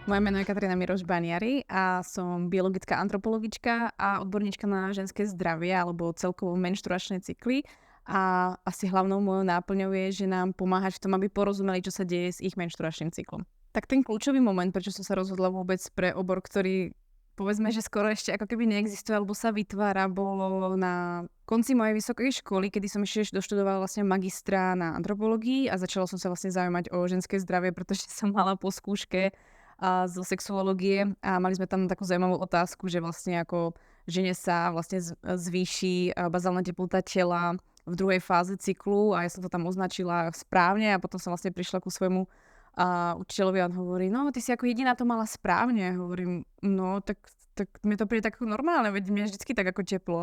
Moje meno je Katarína Miroš Baniari a som biologická antropologička a odborníčka na ženské zdravie alebo celkovo menštruačné cykly. A asi hlavnou mojou náplňou je, že nám pomáhať v tom, aby porozumeli, čo sa deje s ich menštruačným cyklom. Tak ten kľúčový moment, prečo som sa rozhodla vôbec pre obor, ktorý povedzme, že skoro ešte ako keby neexistuje alebo sa vytvára, bolo na konci mojej vysokej školy, kedy som ešte doštudovala vlastne magistra na antropológii a začala som sa vlastne zaujímať o ženské zdravie, pretože som mala po skúške zo sexuológie a mali sme tam takú zaujímavú otázku, že vlastne ako žene sa vlastne zvýši bazálna teplota tela v druhej fáze cyklu a ja som to tam označila správne a potom som vlastne prišla ku svojmu učiteľovi a on hovorí, no ty si ako jediná to mala správne. Hovorím, no tak mi to príde tak ako normálne, veď mne je vždycky tak ako teplo.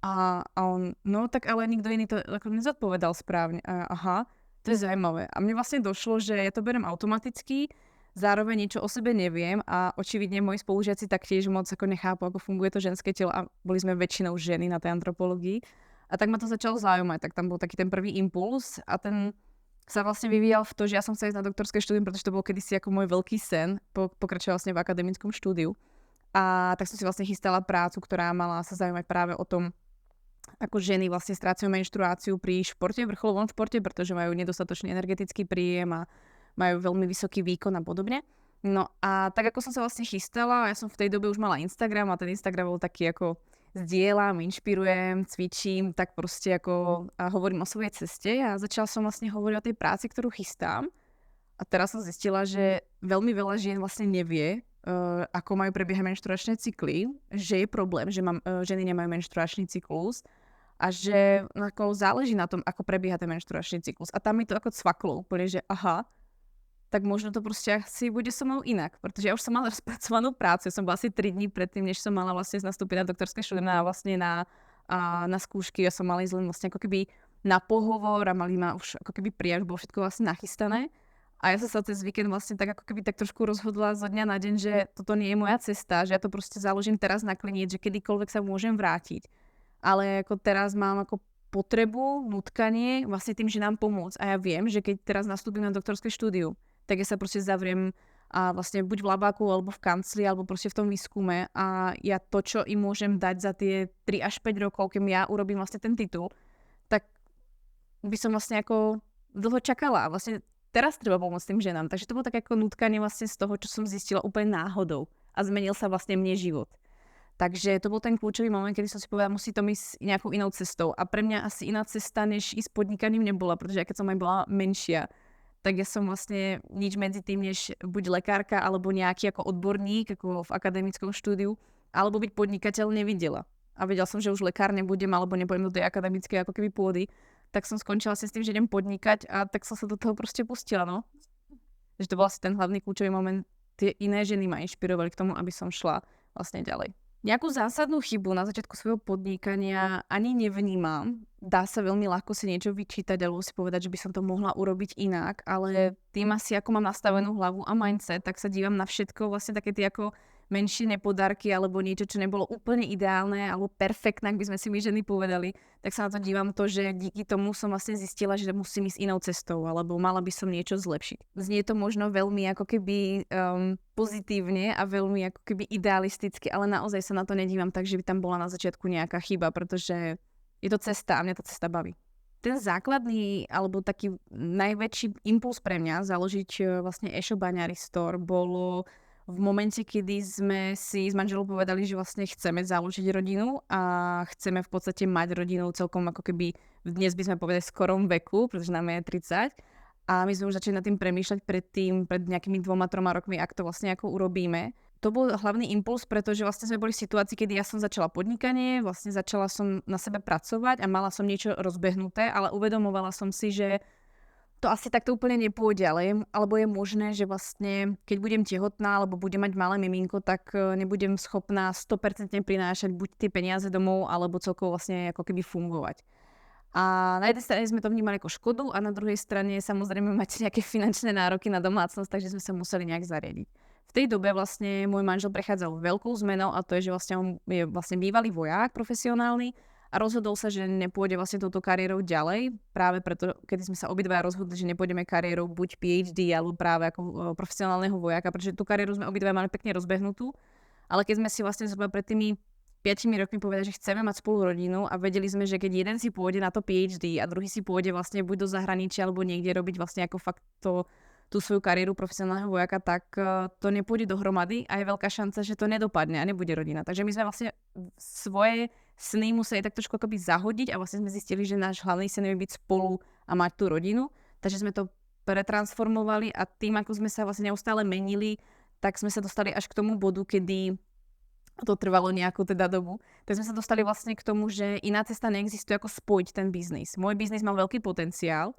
A on, no tak ale nikto iný to ako nezodpovedal správne. A ja, aha, to je zaujímavé. A mne vlastne došlo, že ja to berem automaticky, zároveň niečo o sebe neviem a očividne moji spolužiaci taktiež moc ako nechápu, ako funguje to ženské telo a boli sme väčšinou ženy na tej antropológii. A tak ma to začalo zaujímať, tak tam bol taký ten prvý impuls a ten sa vlastne vyvíjal v to, že ja som chcela ísť na doktorské štúdium, pretože to bol kedysi ako môj veľký sen, pokračoval vlastne v akademickom štúdiu. A tak som si vlastne chystala prácu, ktorá mala sa zaujímať práve o tom, ako ženy vlastne strácajú menštruáciu pri športe, vrcholovom športe, pretože majú nedostatočný energetický príjem a majú veľmi vysoký výkon a podobne. No a tak ako som sa vlastne chystala, ja som v tej dobe už mala Instagram a ten Instagram bol taký ako zdieľam, inšpirujem, cvičím, tak proste ako a hovorím o svojej ceste a začala som vlastne hovoriť o tej práci, ktorú chystám. A teraz som zistila, že veľmi veľa žien vlastne nevie, ako majú prebiehať menštruačné cykly, že je problém, že ženy nemajú menštruačný cyklus a že ako záleží na tom, ako prebieha ten menštruačný cyklus. A tam mi to ako cvaklo úplne, že aha, tak možno to proste asi bude so mnou inak, pretože ja už som mala rozpracovanú prácu, ja som bola asi 3 dní predtým, než som mala vlastne nastúpiť na doktorské štúdium a vlastne na skúšky, ja som mala ísť len vlastne ako keby na pohovor a mali ma už ako keby prijať, už bolo všetko vlastne nachystané. A ja som sa cez víkend vlastne tak ako keby tak trošku rozhodla zo dňa na deň, že toto nie je moja cesta, že ja to proste založím teraz na kliniec, že kedykoľvek sa môžem vrátiť. Ale ako teraz mám ako potrebu, nutkanie vlastne tým, že nám pomôcť. A ja viem, že keď teraz nastúpim na doktorské štúdium, tak ja sa proste zavriem a vlastne buď v labáku, alebo v kancli, alebo proste v tom výskume a ja to, čo im môžem dať za tie 3 až 5 rokov, kým ja urobím vlastne ten titul, tak by som vlastne ako dlho čakala a vlastne teraz treba pomôcť tým ženám. Takže to bolo také ako nutkanie vlastne z toho, čo som zistila úplne náhodou a zmenil sa vlastne mne život. Takže to bol ten kľúčový moment, kedy som si povedala, musí to ísť nejakou inou cestou. A pre mňa asi iná cesta, než ísť podnikaním nebola, pretože aj keď som aj bola menšia, tak ja som vlastne nič medzi tým, než buď lekárka, alebo nejaký ako odborník, ako v akademickom štúdiu, alebo byť podnikateľ nevidela. A vedela som, že už lekár nebudem, alebo nepôjdem do tej akademickej ako keby pôdy, tak som skončila s tým, že idem podnikať a tak som sa do toho proste pustila, no. Že to bol asi ten hlavný kľúčový moment. Tie iné ženy ma inšpirovali k tomu, aby som šla vlastne ďalej. Nejakú zásadnú chybu na začiatku svojho podnikania ani nevnímam. Dá sa veľmi ľahko si niečo vyčítať alebo si povedať, že by som to mohla urobiť inak, ale tým asi ako mám nastavenú hlavu a mindset, tak sa dívam na všetko, vlastne také tie ako menšie nepodarky alebo niečo, čo nebolo úplne ideálne alebo perfektné, ak by sme si my ženy povedali, tak sa na to dívam to, že díky tomu som vlastne zistila, že musím ísť inou cestou alebo mala by som niečo zlepšiť. Znie to možno veľmi ako keby pozitívne a veľmi ako keby idealisticky, ale naozaj sa na to nedívam tak, že by tam bola na začiatku nejaká chyba, pretože je to cesta a mňa tá cesta baví. Ten základný alebo taký najväčší impuls pre mňa založiť vlastne e-shop Baniari Store bolo v momente, kedy sme si s manželom povedali, že vlastne chceme založiť rodinu a chceme v podstate mať rodinu celkom ako keby dnes by sme povedali v skorom veku, pretože nám je 30. A my sme už začali nad tým premýšľať pred nejakými 2-3 rokmi, ak to vlastne ako urobíme. To bol hlavný impuls, pretože vlastne sme boli v situácii, kedy ja som začala podnikanie, vlastne začala som na sebe pracovať a mala som niečo rozbehnuté, ale uvedomovala som si, že to asi takto úplne nepôjde, alebo je možné, že vlastne keď budem tehotná alebo budem mať malé miminko, tak nebudem schopná 100% prinášať buď tie peniaze domov, alebo celkovo vlastne ako keby fungovať. A na jednej strane sme to vnímali ako škodu a na druhej strane samozrejme mať nejaké finančné nároky na domácnosť, takže sme sa museli nejak zariadiť. V tej dobe vlastne môj manžel prechádzal veľkou zmenou a to je, že vlastne on je vlastne bývalý vojak profesionálny a rozhodol sa, že nepôjde vlastne touto kariérou ďalej, práve preto, kedy sme sa obidva rozhodli, že nepôjdeme kariérou buď PhD alebo práve ako profesionálneho vojaka, pretože tú kariéru sme obidva mali pekne rozbehnutú, ale keď sme si vlastne zhruba pred tými 5 rokmi povedali, že chceme mať spolu rodinu a vedeli sme, že keď jeden si pôjde na to PhD a druhý si pôjde vlastne buď do zahraničia alebo niekde robiť vlastne ako fakt tú svoju kariéru profesionálneho vojaka, tak to nepôjde dohromady a je veľká šanca, že to nedopadne a nebude rodina. Takže my sme vlastne svoje sny museli tak trošku akoby zahodiť a vlastne sme zistili, že náš hlavný sen je byť spolu a mať tú rodinu. Takže sme to pretransformovali a tým, ako sme sa vlastne neustále menili, tak sme sa dostali až k tomu bodu, kedy to trvalo nejakú teda dobu, tak sme sa dostali vlastne k tomu, že iná cesta neexistuje ako spojiť ten biznis. Môj biznis mal veľký potenciál.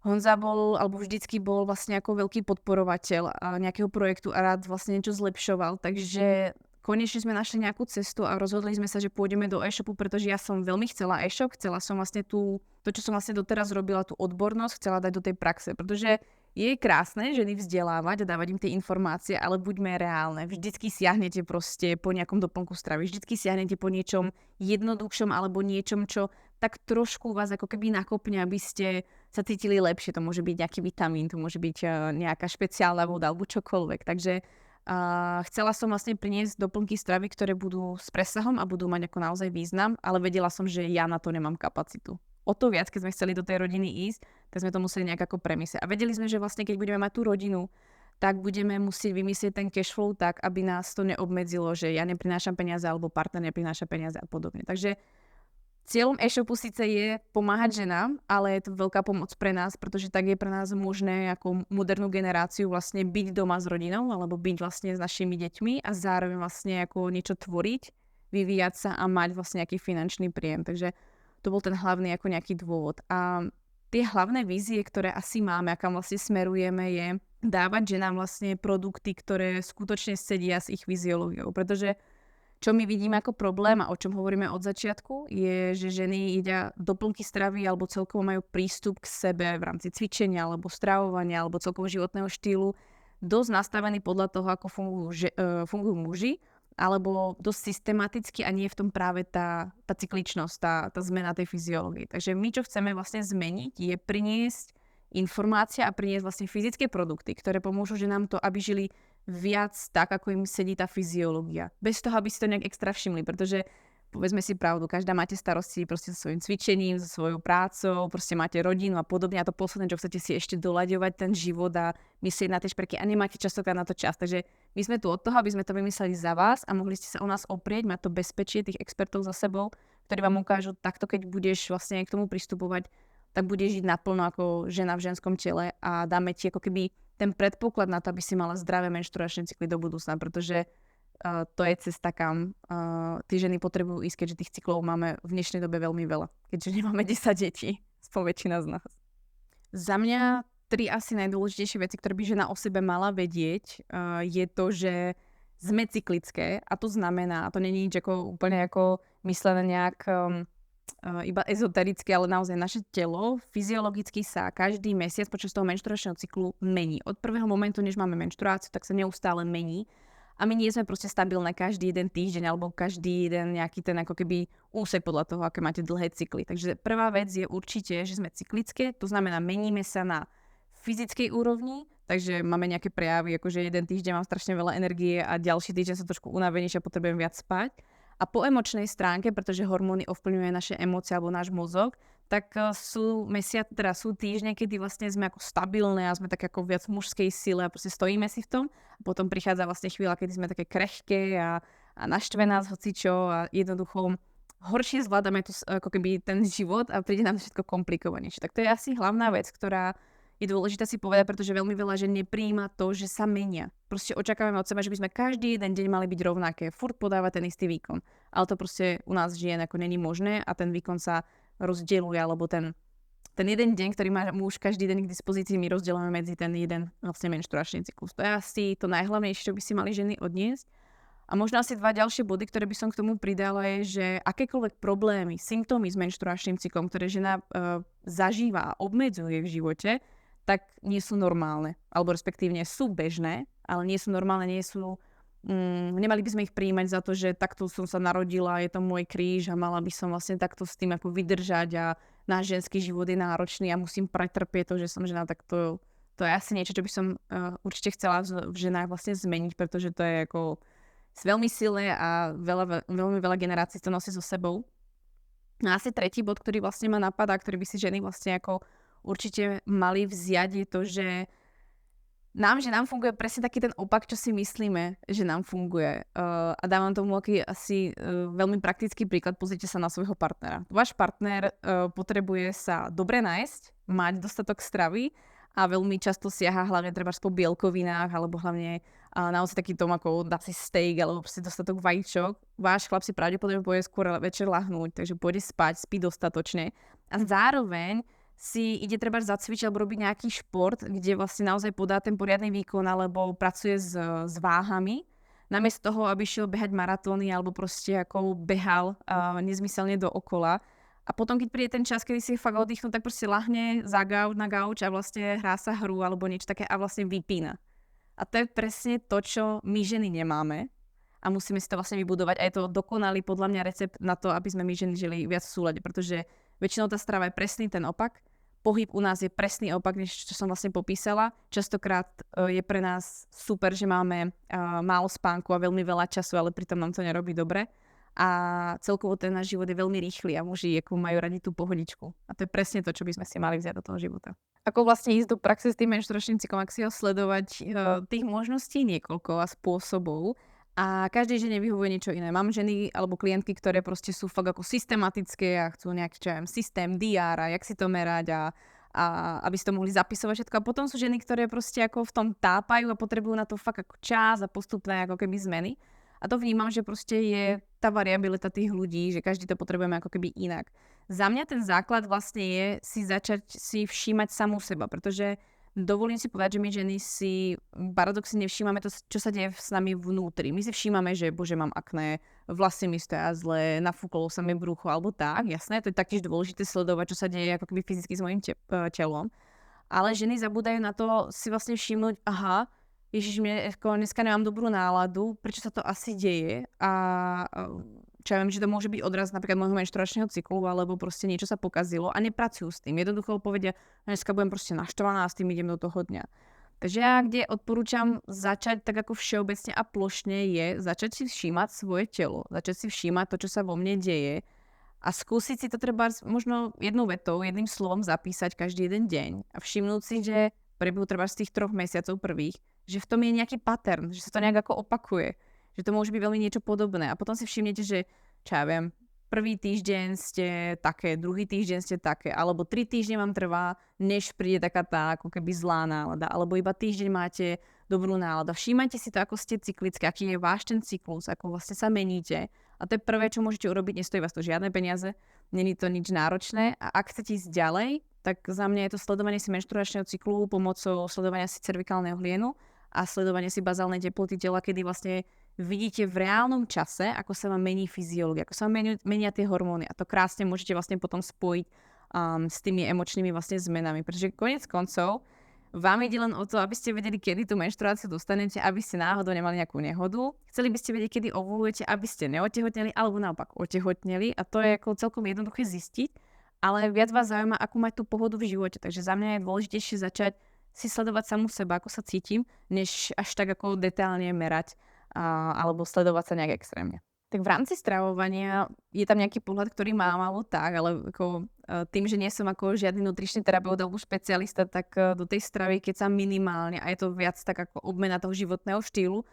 Honza bol, alebo vždycky bol vlastne ako veľký podporovateľ nejakého projektu a rád vlastne niečo zlepšoval, takže konečne sme našli nejakú cestu a rozhodli sme sa, že pôjdeme do e-shopu, pretože ja som veľmi chcela e-shop, chcela som vlastne to, čo som vlastne doteraz robila, tú odbornosť, chcela dať do tej praxe, pretože je krásne ženy vzdelávať a dávať im tie informácie, ale buďme reálne. Vždycky siahnete proste po nejakom doplnku stravy, vždycky siahnete po niečom jednoduchšom alebo niečom, čo tak trošku vás ako keby nakopne, aby ste sa cítili lepšie. To môže byť nejaký vitamín, to môže byť nejaká špeciálna voda alebo čokoľvek. Takže chcela som vlastne priniesť doplnky stravy, ktoré budú s presahom a budú mať ako naozaj význam, ale vedela som, že ja na to nemám kapacitu. O to viac, keď sme chceli do tej rodiny ísť, tak sme to museli nejak ako premyslieť. A vedeli sme, že vlastne keď budeme mať tú rodinu, tak budeme musieť vymyslieť ten cash flow tak, aby nás to neobmedzilo, že ja neprinášam peniaze alebo partner neprináša peniaze a podobne. Takže cieľom e-shopu síce je pomáhať ženám, ale je to veľká pomoc pre nás, pretože tak je pre nás možné ako modernú generáciu vlastne byť doma s rodinou alebo byť vlastne s našimi deťmi a zároveň vlastne ako niečo tvoriť, vyvíjať sa a mať vlastne nejaký finančný príjem. Takže to bol ten hlavný ako nejaký dôvod. A tie hlavné vízie, ktoré asi máme a kam vlastne smerujeme, je dávať ženám vlastne produkty, ktoré skutočne sedia s ich fyziológiou. Pretože čo my vidíme ako problém a o čom hovoríme od začiatku, je, že ženy jedia doplnky stravy alebo celkovo majú prístup k sebe v rámci cvičenia alebo stravovania alebo celkovo životného štýlu dosť nastavený podľa toho, ako fungujú muži, alebo dosť systematicky a nie je v tom práve tá cykličnosť, tá zmena tej fyziológie. Takže my, čo chceme vlastne zmeniť, je priniesť informácia a priniesť vlastne fyzické produkty, ktoré pomôžu ženám to, aby žili viac tak, ako im sedí tá fyziológia. Bez toho, aby si to nejak extra všimli, pretože povedzme si pravdu, každá máte starosti proste so svojím cvičením, so svojou prácou, proste máte rodinu a podobne a to posledné, čo chcete si ešte doľaďovať ten život a myslieť na tie šperky a nemáte častokrát na to čas. Takže my sme tu od toho, aby sme to vymysleli za vás a mohli ste sa o nás oprieť, mať to bezpečie tých expertov za sebou, ktorí vám ukážu takto, keď budeš vlastne k tomu pristupovať, tak budeš žiť naplno ako žena v ženskom tele a dáme ti ako keby ten predpoklad na to, aby si mala zdravé menštruačné cykly do budúcna, pretože to je cesta, kam tí ženy potrebujú ísť, keďže tých cyklov máme v dnešnej dobe veľmi veľa, keďže nemáme 10 detí, väčšina z nás. Za mňa 3 asi najdôležitejšie veci, ktoré by žena o sebe mala vedieť, je to, že sme cyklické a to znamená, a to není nič ako, úplne ako myslené nejak iba ezotericky, ale naozaj naše telo fyziologicky sa každý mesiac počas toho menštruačného cyklu mení. Od prvého momentu, než máme menštruáciu, tak sa neustále mení. A my nie sme proste stabilné každý jeden týždeň alebo každý jeden nejaký ten ako keby úsek podľa toho, aké máte dlhé cykly. Takže prvá vec je určite, že sme cyklické, to znamená meníme sa na fyzickej úrovni, takže máme nejaké prejavy, akože jeden týždeň mám strašne veľa energie a ďalší týždeň som trošku unavenejšia a potrebujem viac spať. A po emočnej stránke, pretože hormóny ovplyvňujú naše emócie alebo náš mozog, tak sú týždne, kedy vlastne sme ako stabilné a sme tak ako viac v mužskej sile a proste stojíme si v tom. A potom prichádza vlastne chvíľa, kedy sme také krehké a naštve nás hocičo a jednoducho horšie zvládame tu, ako keby ten život a príde nám všetko komplikovanejšie. Tak to je asi hlavná vec, ktorá je dôležité si povedať, pretože veľmi veľa žen nepríjma to, že sa menia. Proste očakávame od seba, že by sme každý jeden deň mali byť rovnaké, furt podávať ten istý výkon. Ale to proste u nás žien ako není možné a ten výkon sa rozdeľuje, alebo ten jeden deň, ktorý má muž každý deň k dispozícii, my rozdeľujeme medzi ten jeden vlastne menštruačný cyklus. To je asi to najhlavnejšie, čo by si mali ženy odniesť. A možno asi 2 ďalšie body, ktoré by som k tomu pridala, je, že akékoľvek problémy, symptómy s menštruačným cyklom, ktoré žena zažíva a obmedzuje v živote, tak nie sú normálne. Alebo respektívne sú bežné, ale nie sú normálne, nie sú nemali by sme ich prijímať za to, že takto som sa narodila, je to môj kríž a mala by som vlastne takto s tým ako vydržať a náš ženský život je náročný a musím pretrpieť to, že som žena, tak to je asi niečo, čo by som určite chcela v ženách vlastne zmeniť, pretože to je ako veľmi silné a veľmi veľa generácií to nosí so sebou. No asi tretí bod, ktorý vlastne ma napadá, ktorý by si ženy vlastne ako určite mali vziať, je to, že nám funguje presne taký ten opak, čo si myslíme, že nám funguje. A dávam tomu aký asi veľmi praktický príklad. Pozrite sa na svojho partnera. Váš partner potrebuje sa dobre nájsť, mať dostatok stravy a veľmi často siaha hlavne treba po bielkovinách alebo hlavne naozaj taký tom, ako dá si steak alebo proste dostatok vajíčok. Váš chlap si pravdepodobne pôjde skôr večer lahnúť, takže pôjde spať, spí dostatočne a zároveň si ide treba zacvičiť alebo robiť nejaký šport, kde vlastne naozaj podá ten poriadny výkon alebo pracuje s váhami, namiesto toho, aby šiel behať maratóny alebo proste ako behal nezmyselne dookola. A potom, keď príde ten čas, kedy si fakt oddychnú, tak proste lahne na gauč a vlastne hrá sa hru alebo niečo také a vlastne vypína. A to je presne to, čo my ženy nemáme a musíme si to vlastne vybudovať. A je to dokonalý podľa mňa recept na to, aby sme my ženy žili viac v súlade, pretože väčšinou tá strava je presný ten opak. Pohyb u nás je presný opak, než čo som vlastne popísala. Častokrát je pre nás super, že máme málo spánku a veľmi veľa času, ale pritom nám to nerobí dobre. A celkovo ten náš život je veľmi rýchly a muži ako majú radi tú pohodičku. A to je presne to, čo by sme si mali vziať do toho života. Ako vlastne ísť do praxe s tým menštruačným cyklom, ak si ho sledovať, tých možností niekoľko a spôsobov. A každej žene vyhovuje niečo iné. Mám ženy alebo klientky, ktoré proste sú fakt ako systematické a chcú nejaký systém DR a jak si to merať a aby si to mohli zapisovať všetko. A potom sú ženy, ktoré proste ako v tom tápajú a potrebujú na to fakt ako čas a postupné ako keby zmeny. A to vnímam, že proste je tá variabilita tých ľudí, že každý to potrebujeme ako keby inak. Za mňa ten základ vlastne je si začať si všímať samú seba, pretože dovolím si povedať, že my ženy si paradoxne nevšímame to, čo sa deje s nami vnútri. My si všímame, že bože, mám akné, vlasy mi stoja zle, nafúklo sa mi brucho alebo tak, jasné, to je taktiež dôležité sledovať, čo sa deje ako keby fyzicky s mojím telom. Ale ženy zabúdajú na to si vlastne všimnúť, aha, Ježiš, dneska nemám dobrú náladu, prečo sa to asi deje a čo ja viem, že to môže byť odraz napríklad môjho menštruačného cyklu, alebo proste niečo sa pokazilo a nepracujú s tým. Jednoducho povedia, dneska budem proste naštvaná a s tým idem do toho dňa. Takže ja kde odporúčam začať tak ako všeobecne a plošne je začať si všímať svoje telo, začať si všímať to, čo sa vo mne deje a skúsiť si to treba možno jednou vetou, jedným slovom zapísať každý jeden deň a všimnúť si, že prebehu treba z tých 3 mesiacov prvých, že v tom je nejaký pattern, že sa to nejak ako opakuje. Že to môže byť veľmi niečo podobné. A potom si všimnete, že čo ja viem, prvý týždeň ste také, druhý týždeň ste také, alebo 3 týždne vám trvá, než príde taká tá ako keby zlá nálada, alebo iba týždeň máte dobrú náladu. Všímajte si to, ako ste cyklické, aký je váš ten cyklus, ako vlastne sa meníte. A to je prvé, čo môžete urobiť, nestojí vás to žiadne peniaze, není to nič náročné. A ak chcete ísť ďalej, tak za mňa je to sledovanie si menštruačného cyklu pomocou sledovania si cervikálneho hlienu a sledovanie si bazálnej teploty tela, kedy vlastne vidíte v reálnom čase, ako sa vám mení fyziológia, ako sa vám menia tie hormóny a to krásne môžete vlastne potom spojiť s tými emočnými vlastne zmenami, pretože koniec koncov vám ide len o to, aby ste vedeli, kedy tú menštruáciu dostanete, aby ste náhodou nemali nejakú nehodu. Chceli by ste vedieť, kedy ovulujete, aby ste neotehotneli alebo naopak otehotneli a to je ako celkom jednoduché zistiť, ale viac vás zaujíma, akú mať tú pohodu v živote, takže za mňa je dôležitejšie začať si sledovať samú seba, ako sa cítim, než až tak ako detailne merať alebo sledovať sa nejak extrémne. Tak v rámci stravovania je tam nejaký pohľad, ktorý mám alebo tak, ale ako, tým, že nie som ako žiadny nutričný terapeut alebo špecialista, tak do tej stravy keď sa minimálne a je to viac tak ako obmena toho životného štýlu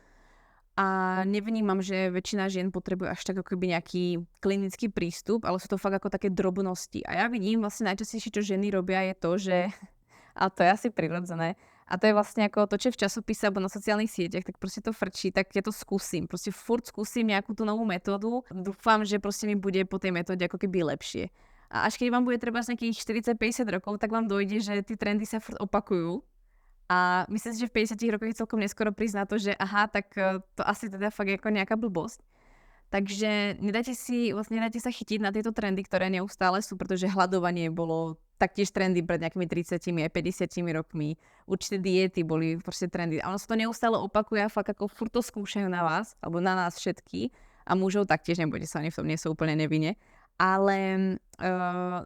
a nevnímam, že väčšina žien potrebuje až tak ako keby nejaký klinický prístup, ale sú to fakt ako také drobnosti. A ja vidím vlastne najčastejšie, čo ženy robia je to, že a to je asi prirodzené. A to je vlastne ako to, čo v časopise alebo na sociálnych sieťach, tak proste to frčí, tak ja to skúsim. Proste furt skúsim nejakú tú novú metódu. Dúfam, že proste mi bude po tej metóde ako keby lepšie. A až keď vám bude treba z nejakých 40-50 rokov, tak vám dojde, že tie trendy sa furt opakujú. A myslím si, že v 50 rokoch je celkom neskoro prísť na to, že aha, tak to asi teda fakt je ako nejaká blbosť. Takže nedajte sa chytiť na tieto trendy, ktoré neustále sú, pretože hľadovanie bolo taktiež trendy pred nejakými 30 aj 50 rokmi. Určité diety boli proste trendy. A ono sa to neustále opakuje a fakt ako furt to skúšajú na vás, alebo na nás všetky. A mužov taktiež, nebojte sa, oni v tom nie sú úplne nevinne. Ale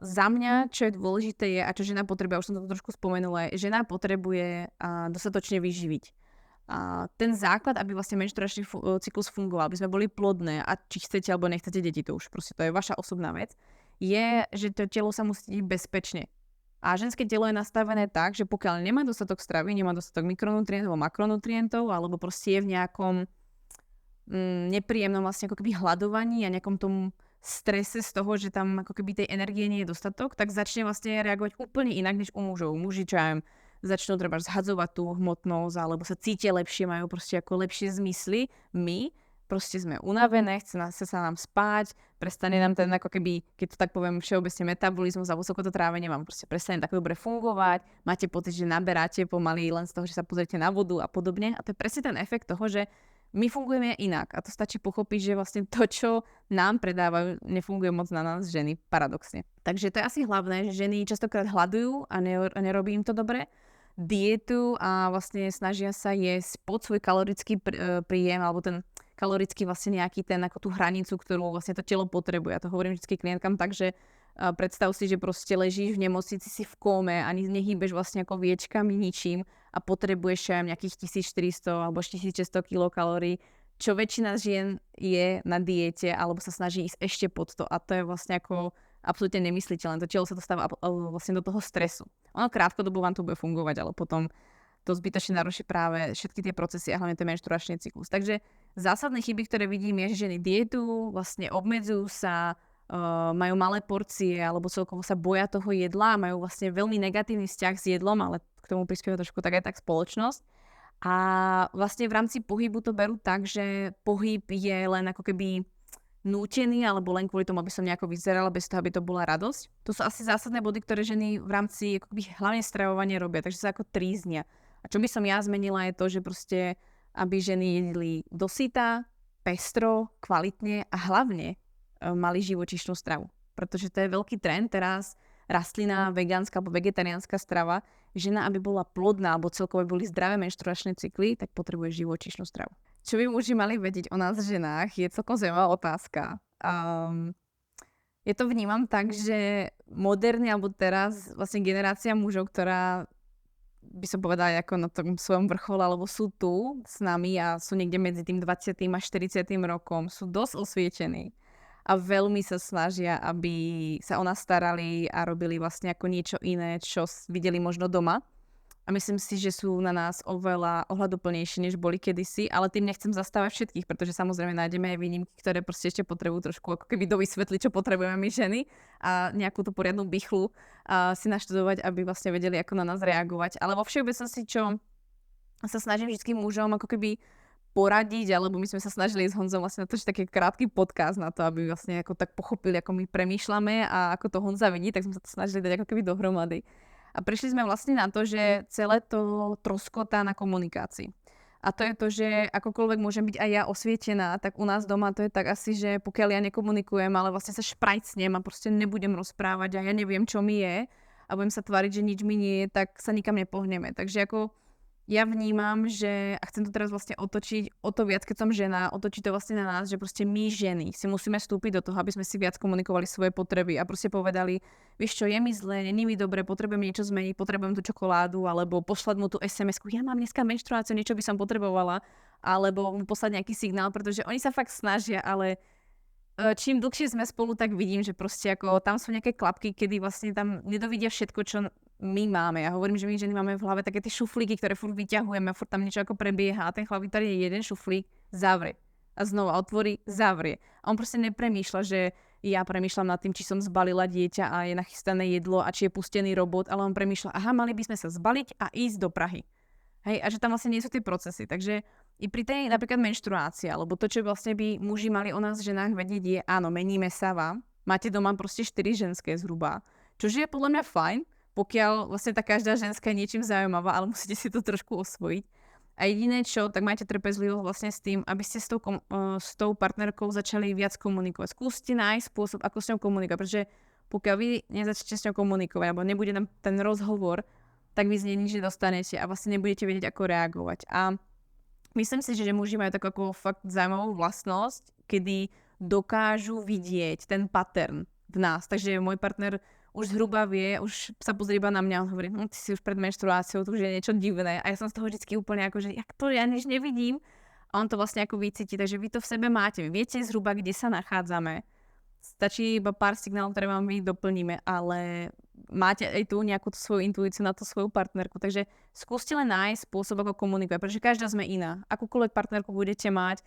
za mňa, čo je dôležité je, a čo žena potrebuje, už som to trošku spomenula, je, žena potrebuje dostatočne vyživiť. Ten základ, aby vlastne menštruačný cyklus fungoval, aby sme boli plodné a či chcete alebo nechcete deti, to už proste to je vaša osobná vec, je, že to telo sa musí cítiť bezpečne. A ženské telo je nastavené tak, že pokiaľ nemá dostatok stravy, nemá dostatok mikronutrientov, makronutrientov, alebo proste je v nejakom nepríjemnom vlastne ako keby hľadovaní a nejakom tom strese z toho, že tam ako keby tej energie nie je dostatok, tak začne vlastne reagovať úplne inak než u mužov. Muži, čo ja začnú treba zhadzovať tú hmotnosť, alebo sa cítia lepšie, majú proste ako lepšie zmysly. My proste sme unavené, chce sa nám spať, prestane nám ten ako keby, keď to tak poviem všeobecne metabolizmus a vysoko to trávenie vám proste prestane tak dobre fungovať, máte pocit, že naberáte pomaly len z toho, že sa pozriete na vodu a podobne. A to je presne ten efekt toho, že my fungujeme inak a to stačí pochopiť, že vlastne to, čo nám predávajú, nefunguje moc na nás ženy, paradoxne. Takže to je asi hlavné, že ženy častokrát hľadujú a nerobí im to dobre, dietu a vlastne snažia sa jesť pod svoj kalorický príjem alebo ten kalorický vlastne nejaký ten ako tú hranicu, ktorú vlastne to telo potrebuje. Ja to hovorím vždy klientkám tak, že predstav si, že proste ležíš v nemocnici, si v kóme, ani nehýbeš vlastne ako viečkami, ničím a potrebuješ aj nejakých 1400 alebo 1600 kilokalórií, čo väčšina žien je na diete alebo sa snaží ísť ešte pod to a to je vlastne ako absolútne nemysliteľné. To telo sa dostáva vlastne do toho stresu. Ono krátkodobo vám to bude fungovať, ale potom to zbytočne naruší práve všetky tie procesy a hlavne ten menštruačný cyklus. Takže zásadné chyby, ktoré vidím, je, že ženy dietu, vlastne obmedzujú sa, majú malé porcie alebo celkovo sa boja toho jedla a majú vlastne veľmi negatívny vzťah s jedlom, ale k tomu prispieva trošku tak aj tak spoločnosť. A vlastne v rámci pohybu to berú tak, že pohyb je len ako keby nútený alebo len kvôli tomu, aby som nejako vyzerala bez toho, aby to bola radosť. To sú asi zásadné body, ktoré ženy v rámci ako keby hlavne stravovania robia, takže sa ako tríznia. A čo by som ja zmenila je to, že proste aby ženy jedli dosyta, pestro, kvalitne a hlavne mali živočíšnu stravu. Pretože to je veľký trend teraz, rastlina, vegánska alebo vegetariánska strava. Žena, aby bola plodná alebo celkovo boli zdravé menštruačné cykly, tak potrebuje živočíšnu stravu. Čo by muži mali vedieť o nás ženách, je celkom zaujímavá otázka. Ja to vnímam tak, že moderný alebo teraz vlastne generácia mužov, ktorá by som povedala ako na tom svojom vrchole, alebo sú tu s nami a sú niekde medzi tým 20. a 40. rokom, sú dosť osvietení a veľmi sa snažia, aby sa o nás starali a robili vlastne ako niečo iné, čo videli možno doma. A myslím si, že sú na nás oveľa ohľaduplnejšie, než boli kedysi, ale tým nechcem zastávať všetkých, pretože samozrejme nájdeme aj výnimky, ktoré proste ešte potrebujú trošku ako keby dovysvetliť, čo potrebujeme my ženy a nejakú tú poriadnu bichlu si naštudovať, aby vlastne vedeli, ako na nás reagovať. Ale vo všeobecnosti, čo sa snažím vždy mužom ako keby poradiť, alebo my sme sa snažili s Honzom vlastne natočiť taký krátky podcast na to, aby vlastne ako tak pochopili, ako my premýšľame a ako to Honza vidí, tak sme sa to snažili dať ako keby dohromady. A prišli sme vlastne na to, že celé to troskotá na komunikácii. A to je to, že akokoľvek môžem byť aj ja osvietená, tak u nás doma to je tak asi, že pokiaľ ja nekomunikujem, ale vlastne sa šprajcnem a proste nebudem rozprávať a ja neviem, čo mi je a budem sa tváriť, že nič mi nie je, tak sa nikam nepohneme. Takže ako ja vnímam, že, a chcem to teraz vlastne otočiť o to viac, keď som žena, otočiť to vlastne na nás, že proste my ženy si musíme vstúpiť do toho, aby sme si viac komunikovali svoje potreby a proste povedali, vieš čo, je mi zle, není mi dobre, potrebujem niečo zmeniť, potrebujem tú čokoládu, alebo poslať mu tú SMS-ku, ja mám dneska menštruáciu, niečo by som potrebovala, alebo mu poslať nejaký signál, pretože oni sa fakt snažia, ale čím dlhšie sme spolu, tak vidím, že proste ako tam sú nejaké klapky, kedy vlastne tam nedovidia všetko, čo my máme. Ja hovorím, že my ženy máme v hlave také tie šuflíky, ktoré furt vyťahujeme a furt tam niečo ako prebieha a ten chlap vytarí jeden šuflík, zavrie. A znova otvorí, zavrie. A on proste nepremýšľa, že ja premýšľam nad tým, či som zbalila dieťa a je nachystané jedlo a či je pustený robot, ale on premýšľa, aha, mali by sme sa zbaliť a ísť do Prahy. Hej, a že tam vlastne nie sú tie procesy. Takže i pri tej napríklad menštruácii, alebo to, čo vlastne by muži mali o nás ženách vedieť je, áno, meníme sa vám, máte doma proste 4 ženské zhruba, čože je podľa mňa fajn, pokiaľ vlastne tá každá ženská je niečím zaujímavá, ale musíte si to trošku osvojiť. A jediné čo, tak majte trpezlivosť vlastne s tým, aby ste s tou partnerkou začali viac komunikovať. Skúste nájsť spôsob, ako s ňou komunikovať, pretože pokiaľ vy nezačnete s ňou komunikovať, alebo nebude tam ten rozhovor, tak vy z nej nič nedostanete a vlastne nebudete vedieť, ako reagovať. A myslím si, že muži majú takú ako fakt zaujímavú vlastnosť, kedy dokážu vidieť ten pattern v nás. Takže môj partner už zhruba vie, už sa pozrie iba na mňa a hovorí, ty si už pred menštruáciou, to už je niečo divné. A ja som z toho vždycky úplne ako, že jak to, ja nič nevidím. A on to vlastne ako vycíti, takže vy to v sebe máte. Vy viete zhruba, kde sa nachádzame. Stačí iba pár signálov, ktoré vám my doplníme, ale máte aj tu nejakú svoju intuíciu na tú svoju partnerku. Takže skúste len nájsť spôsob, ako komunikovať, pretože každá sme iná. Akúkoľvek partnerku budete mať,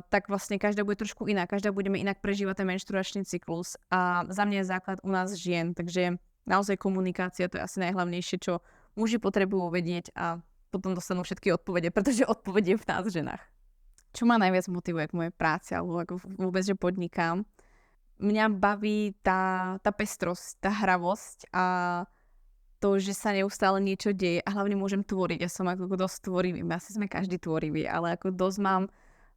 tak vlastne každá bude trošku iná. Každá budeme inak prežívať ten menštruačný cyklus. A za mňa je základ u nás žien. Takže naozaj komunikácia to je asi najhlavnejšie, čo muži potrebujú vedieť a potom dostanú všetky odpovede, pretože odpovede je v nás ženách. Čo ma najviac motivuje k mojej práci alebo ako vôbec, že podnikám, mňa baví tá pestrosť, tá hravosť a to, že sa neustále niečo deje a hlavne môžem tvoriť. Ja som ako dosť tvorivý. Asi sme každý tvorivý, ale ako dosť mám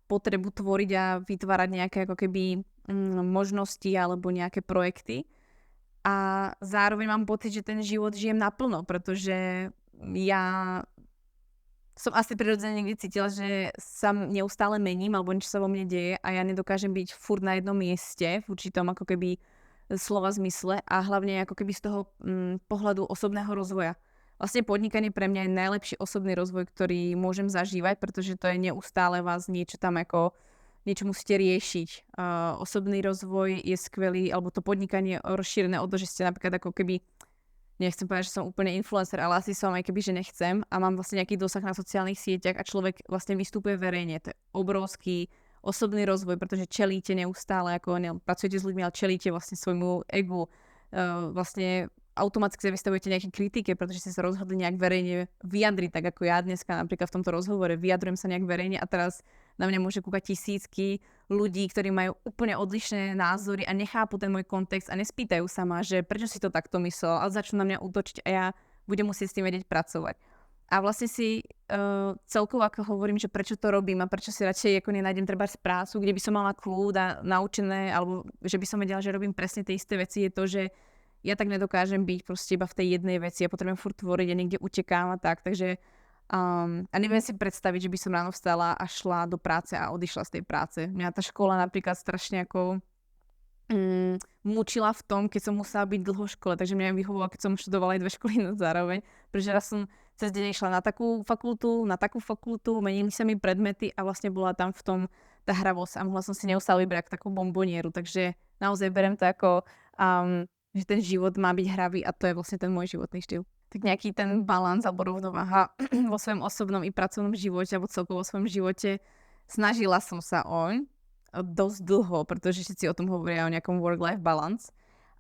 potrebu tvoriť a vytvárať nejaké ako keby možnosti alebo nejaké projekty. A zároveň mám pocit, že ten život žijem naplno, pretože ja som asi prirodzene niekde cítila, že sa neustále mením alebo niečo sa vo mne deje a ja nedokážem byť furt na jednom mieste v určitom ako keby slova zmysle a hlavne ako keby z toho pohľadu osobného rozvoja. Vlastne podnikanie pre mňa je najlepší osobný rozvoj, ktorý môžem zažívať, pretože to je neustále vás niečo tam ako niečo musíte riešiť. Osobný rozvoj je skvelý, alebo to podnikanie je rozšírené o to, že ste napríklad ako keby, nechcem povedať, že som úplne influencer, ale asi som aj keby, že nechcem a mám vlastne nejaký dosah na sociálnych sieťach a človek vlastne vystupuje verejne. To je obrovský osobný rozvoj, pretože čelíte neustále, ako pracujete s ľuďmi, ale čelíte vlastne svojmu egu, vlastne automaticky sa vystavujete nejaké kritike, pretože ste sa rozhodli nejak verejne vyjadriť, tak ako ja dneska napríklad v tomto rozhovore vyjadrujem sa nejak verejne a teraz na mňa môže kúkať tisícky ľudí, ktorí majú úplne odlišné názory a nechápu ten môj kontext a nespýtajú sa ma, že prečo si to takto myslel a začnú na mňa útočiť a ja budem musieť s tým vedieť pracovať. A vlastne si celkovo ako hovorím, že prečo to robím a prečo si radšej ako nenájdem treba prácu, kde by som mala kľud a naučené, alebo že by som vedela, že robím presne tie isté veci, je to, že ja tak nedokážem byť proste iba v tej jednej veci. Ja potrebujem furt tvoriť a niekde utekám a tak. Takže a neviem si predstaviť, že by som ráno vstala a šla do práce a odišla z tej práce. Mňa tá škola napríklad strašne ako mučila v tom, keď som musela byť dlho v škole. Takže mňa vyhovovalo, keď som študovala aj 2 školy zároveň. Pretože raz som cez deň išla na takú fakultu, menili sa mi predmety a vlastne bola tam v tom tá hravosť a mohla som si neustále vybrať takú bombonieru. Takže naozaj berem to ako že ten život má byť hravý a to je vlastne ten môj životný štýl. Tak nejaký ten balans alebo rovnováha vo svojom osobnom i pracovnom živote alebo celkovo vo svojom živote. Snažila som sa dosť dlho, pretože všetci o tom hovoria o nejakom work-life balance.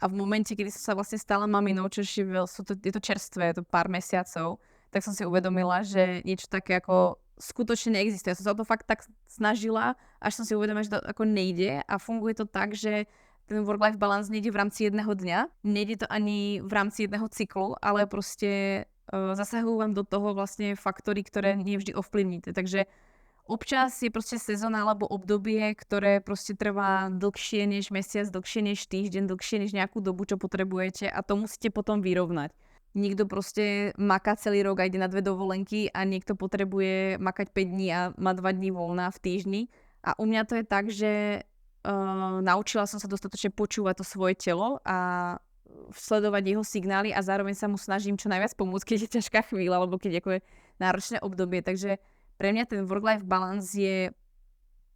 A v momente, kedy som sa vlastne stala maminou, čo je to čerstvé, je to pár mesiacov, tak som si uvedomila, že niečo také ako skutočne neexistuje. Ja som sa o to fakt tak snažila, až som si uvedomila, že to ako nejde a funguje to tak, že ten work-life balance nejde v rámci jedného dňa, nejde to ani v rámci jedného cyklu, ale proste zasahujú vám do toho vlastne faktory, ktoré nie vždy ovplyvníte. Takže občas je proste sezóna alebo obdobie, ktoré proste trvá dlhšie než mesiac, dlhšie než týždeň, dlhšie než nejakú dobu, čo potrebujete a to musíte potom vyrovnať. Niekto proste maká celý rok a ide na 2 dovolenky a niekto potrebuje makať 5 dní a má 2 dní voľna v týždni. A u mňa to je tak, že naučila som sa dostatočne počúvať to svoje telo a sledovať jeho signály a zároveň sa mu snažím čo najviac pomôcť, keď je ťažká chvíľa alebo keď je náročné obdobie. Takže pre mňa ten work-life balance je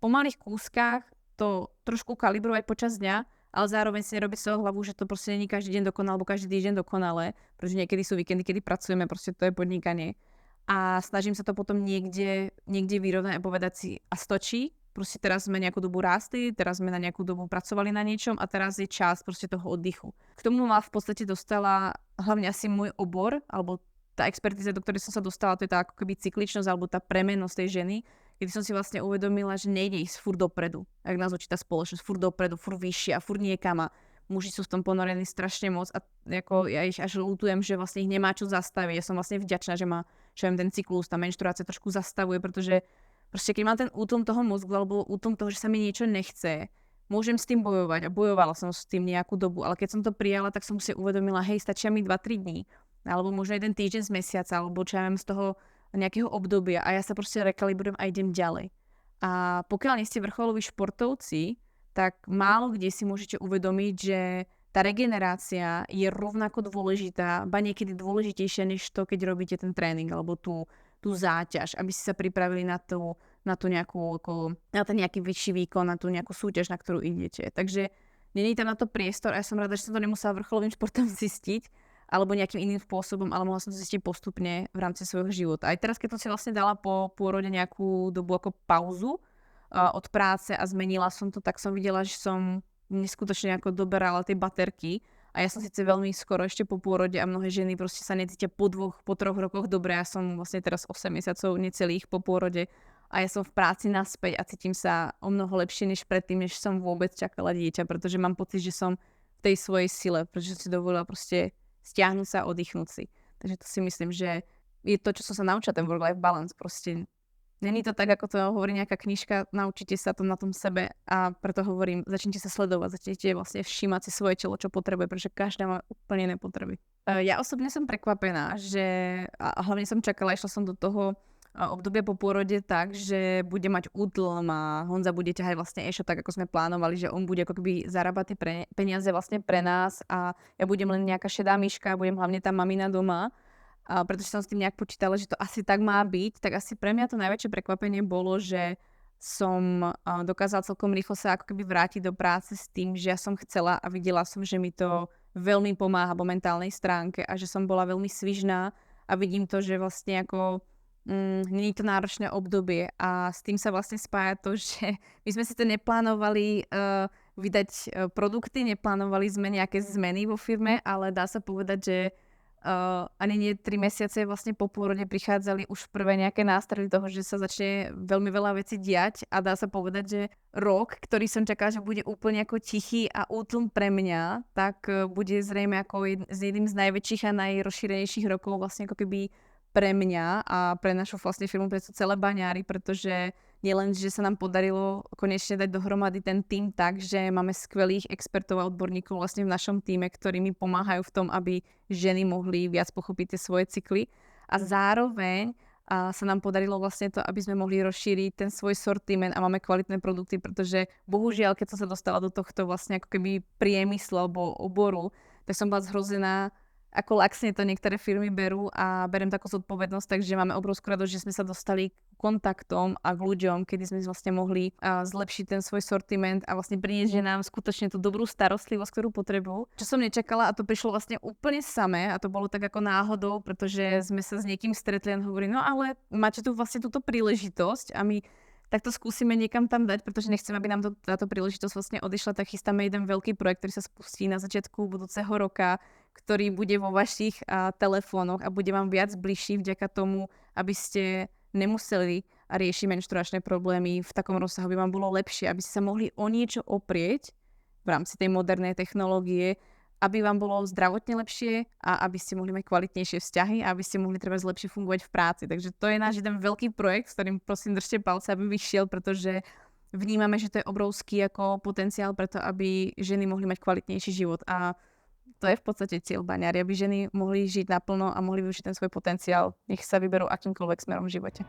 po malých kúskach to trošku kalibrovať počas dňa, ale zároveň si nerobiť z toho hlavu, že to proste nie každý deň dokonalé alebo každý týždeň dokonalé, pretože niekedy sú víkendy, kedy pracujeme, proste to je podnikanie. A snažím sa to potom niekde vyrovnať a povedať si a stočí. Proste teraz sme nejakú dobu rástli, teraz sme na nejakú dobu pracovali na niečom a teraz je čas proste toho oddychu. K tomu ma v podstate dostala hlavne asi môj obor, alebo tá expertíza, do ktorej som sa dostala, to je tá ako keby cykličnosť alebo tá premennosť tej ženy, kedy som si vlastne uvedomila, že nejde ísť furt dopredu, ak nás učí tá spoločnosť, furt dopredu, furt vyššie a furt niekam a muži sú v tom ponorení strašne moc a ako ja ich až ľutujem, že vlastne ich nemá čo zastaviť. Ja som vlastne vďačná, že ma ten cyklus, tá menštruácia trošku zastavuje, pretože proste keď mám ten útlm toho mozgu alebo útlm toho, že sa mi niečo nechce, môžem s tým bojovať a bojovala som s tým nejakú dobu, ale keď som to prijala, tak som si uvedomila, hej, stačia mi 2-3 dní, alebo možno 1 týždeň z mesiaca, alebo čo ja viem z toho nejakého obdobia a ja sa proste rekalibrujem a idem ďalej. A pokiaľ nie ste vrcholoví športovci, tak málo kde si môžete uvedomiť, že tá regenerácia je rovnako dôležitá, ba niekedy dôležitejšia než to, keď robíte ten tréning alebo tú záťaž, aby ste sa pripravili na tú nejakú, na ten nejaký vyšší výkon, na tú nejakú súťaž, na ktorú idete. Takže není tam na to priestor a ja som rada, že som to nemusela vrcholovým športom zistiť alebo nejakým iným spôsobom, ale mohla som to zistiť postupne v rámci svojho života. Aj teraz, keď som si vlastne dala po pôrode nejakú dobu ako pauzu od práce a zmenila som to, tak som videla, že som neskutočne ako doberala tie baterky a ja som síce veľmi skoro ešte po pôrode a mnohé ženy proste sa necítia po 3 rokoch dobre. Ja som vlastne teraz 8 mesiacov necelých po pôrode a ja som v práci naspäť a cítim sa o mnoho lepšie než predtým, než som vôbec čakala dieťa, pretože mám pocit, že som v tej svojej sile, pretože som si dovolila proste stiahnuť sa a oddychnúť si. Takže to si myslím, že je to, čo som sa naučila, ten work-life balance. Proste není to tak, ako to hovorí nejaká knižka, naučite sa to na tom sebe a preto hovorím, začnite sa sledovať, začnite vlastne všímať si svoje telo, čo potrebuje, pretože každá má úplne iné potreby. Ja osobne som prekvapená, že a hlavne som čakala, išla som do toho obdobia po pôrode tak, že bude mať útlm a Honza bude ťahať vlastne Ešo tak, ako sme plánovali, že on bude ako keby zarábať tie peniaze vlastne pre nás a ja budem len nejaká šedá myška, budem hlavne tá mamina doma. A pretože som s tým nejak počítala, že to asi tak má byť, tak asi pre mňa to najväčšie prekvapenie bolo, že som dokázala celkom rýchlo sa ako keby vrátiť do práce s tým, že ja som chcela a videla som, že mi to veľmi pomáha po mentálnej stránke a že som bola veľmi svižná a vidím to, že vlastne ako nie je to náročné obdobie a s tým sa vlastne spája to, že my sme si to neplánovali vydať produkty, neplánovali sme nejaké zmeny vo firme, ale dá sa povedať, že ani nie 3 mesiace vlastne po pôrode prichádzali už prvé nejaké nástrely toho, že sa začne veľmi veľa vecí diať a dá sa povedať, že rok, ktorý som čakala, že bude úplne ako tichý a útlm pre mňa, tak bude zrejme ako jedným z najväčších a najrozšírenejších rokov vlastne ako keby pre mňa a pre našu vlastne firmu, pre celé Baňári, pretože nielen, že sa nám podarilo konečne dať dohromady ten tím tak, že máme skvelých expertov a odborníkov vlastne v našom tíme, ktorí mi pomáhajú v tom, aby ženy mohli viac pochopiť tie svoje cykly a zároveň sa nám podarilo vlastne to, aby sme mohli rozšíriť ten svoj sortiment a máme kvalitné produkty, pretože bohužiaľ, keď som sa dostala do tohto vlastne ako keby priemyslu alebo oboru, tak som bola zhrozená, ako laxne to niektoré firmy berú a beriem takú zodpovednosť, takže máme obrovskú radosť, že sme sa dostali k kontaktom a k ľuďom, kedy sme vlastne mohli zlepšiť ten svoj sortiment a vlastne priniesť ženám skutočne tú dobrú starostlivosť, ktorú potrebujú. Čo som nečakala a to prišlo vlastne úplne samé a to bolo tak ako náhodou, pretože sme sa s niekým stretli a hovorili, no ale máte tu vlastne túto príležitosť a my tak to skúsime niekam tam dať, pretože nechcem, aby nám táto príležitosť vlastne odišla, tak chystáme jeden veľký projekt, ktorý sa spustí na začiatku budúceho roka, ktorý bude vo vašich telefónoch a bude vám viac bližší vďaka tomu, aby ste nemuseli riešiť menštruačné problémy v takom rozsahu, aby vám bolo lepšie, aby ste sa mohli o niečo oprieť v rámci tej modernej technológie, aby vám bolo zdravotne lepšie a aby ste mohli mať kvalitnejšie vzťahy a aby ste mohli treba lepšie fungovať v práci. Takže to je náš jeden veľký projekt, s ktorým prosím držte palce, aby vyšiel, pretože vnímame, že to je obrovský ako potenciál preto, aby ženy mohli mať kvalitnejší život. A to je v podstate cieľ Baňári, aby ženy mohli žiť naplno a mohli využiť ten svoj potenciál. Nech sa vyberú akýmkoľvek smerom v živote.